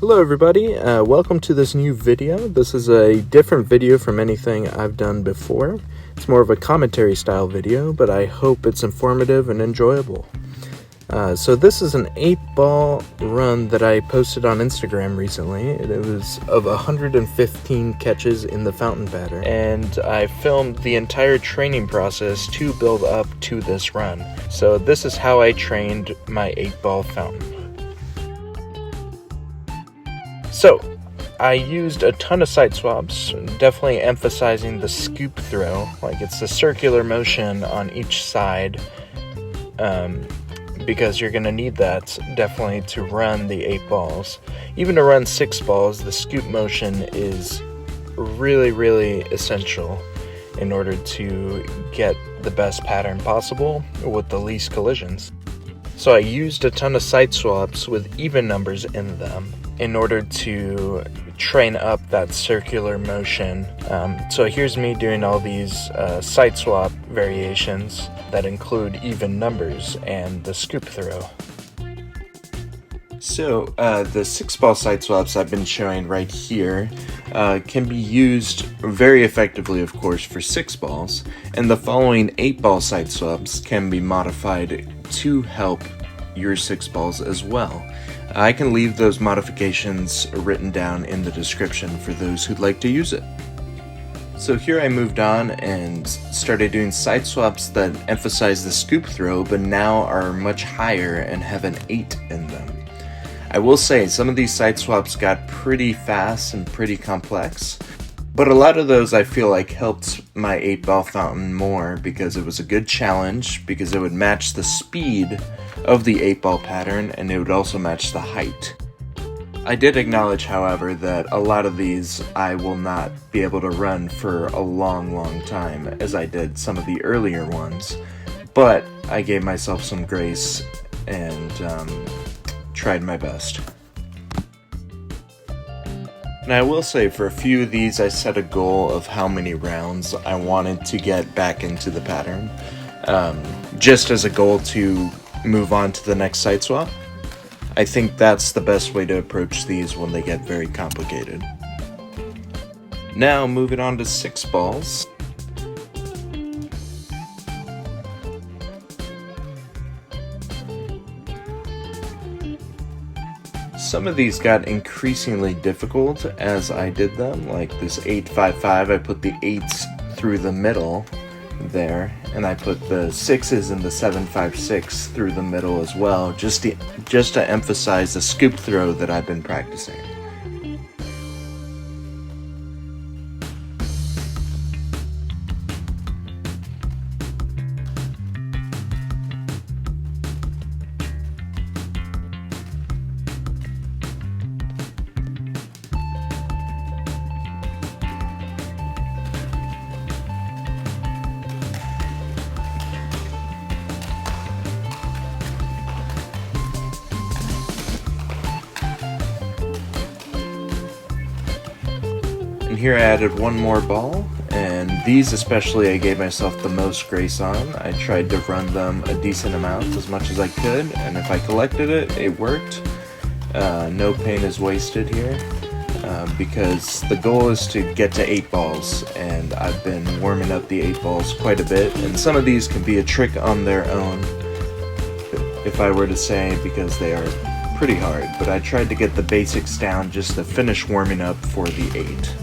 Hello everybody, welcome to this new video. This is a different video from anything I've done before. It's more of a commentary style video, but I hope it's informative and enjoyable. So this is an 8-ball run that I posted on Instagram recently. It was of 115 catches in the fountain pattern, and I filmed the entire training process to build up to this run. So this is how I trained my 8-ball fountain. So, I used a ton of siteswaps, definitely emphasizing the scoop throw, like it's the circular motion on each side, because you're going to need that definitely to run the 8 balls. Even to run 6 balls, the scoop motion is really essential in order to get the best pattern possible with the least collisions. So I used a ton of siteswaps with even numbers in them in order to train up that circular motion. So here's me doing all these siteswap variations that include even numbers and the scoop throw. So the 6-ball siteswaps I've been showing right here can be used very effectively, of course, for 6 balls, and the following 8-ball siteswaps can be modified to help your 6 balls as well. I can leave those modifications written down in the description for those who'd like to use it. So here I moved on and started doing siteswaps that emphasize the scoop throw, but now are much higher and have an 8 in them. I will say some of these siteswaps got pretty fast and pretty complex, but a lot of those I feel like helped my 8-ball fountain more because it was a good challenge, because it would match the speed of the 8-ball pattern and it would also match the height. I did acknowledge, however, that a lot of these I will not be able to run for a long time as I did some of the earlier ones, but I gave myself some grace and tried my best. And I will say, for a few of these I set a goal of how many rounds I wanted to get back into the pattern, just as a goal to move on to the next siteswap. I think that's the best way to approach these when they get very complicated. Now moving on to 6 balls. Some of these got increasingly difficult as I did them, like this 8-5-5, I put the 8s through the middle there, and I put the 6s and the 7-5-6 through the middle as well, just to emphasize the scoop throw that I've been practicing. And here I added one more ball, and these especially I gave myself the most grace on. I tried to run them a decent amount, as much as I could, and if I collected it, it worked. No pain is wasted here, because the goal is to get to 8 balls, and I've been warming up the 8 balls quite a bit, and some of these can be a trick on their own, if I were to say, because they are pretty hard, but I tried to get the basics down just to finish warming up for the 8.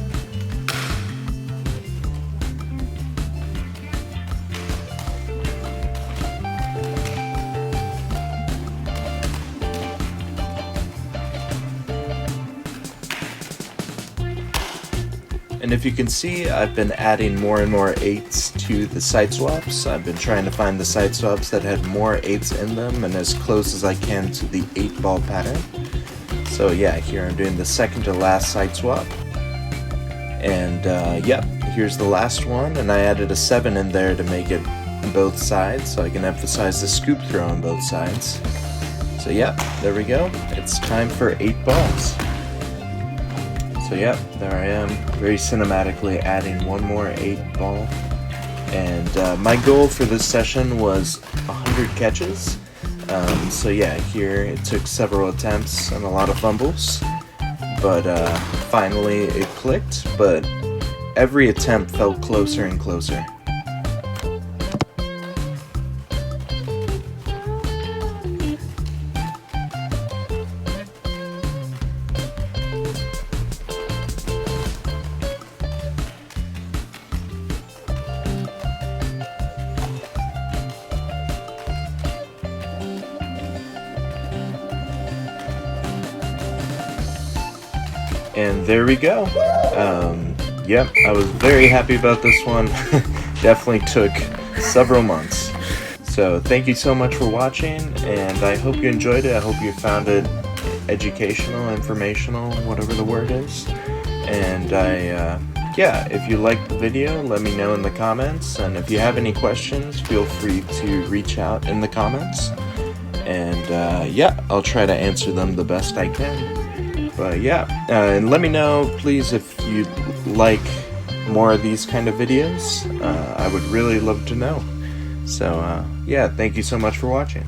And if you can see, I've been adding more and more 8s to the siteswaps. I've been trying to find the siteswaps that had more 8s in them and as close as I can to the 8-ball pattern. So yeah, here I'm doing the second to last siteswap. And yep, here's the last one, and I added a 7 in there to make it both sides, so I can emphasize the scoop throw on both sides. So yeah, there we go. It's time for 8 balls. So yeah, there I am, very cinematically adding one more 8-ball. And my goal for this session was 100 catches. So yeah, here it took several attempts and a lot of fumbles. but finally it clicked, but every attempt felt closer and closer. And there we go. Yep, I was very happy about this one. Definitely took several months. So thank you so much for watching, and I hope you enjoyed it. I hope you found it educational, informational, whatever the word is. And yeah, if you liked the video, let me know in the comments. And if you have any questions, feel free to reach out in the comments. And yeah, I'll try to answer them the best I can. But yeah, and let me know, please, if you'd like more of these kind of videos. I would really love to know. So yeah, thank you so much for watching.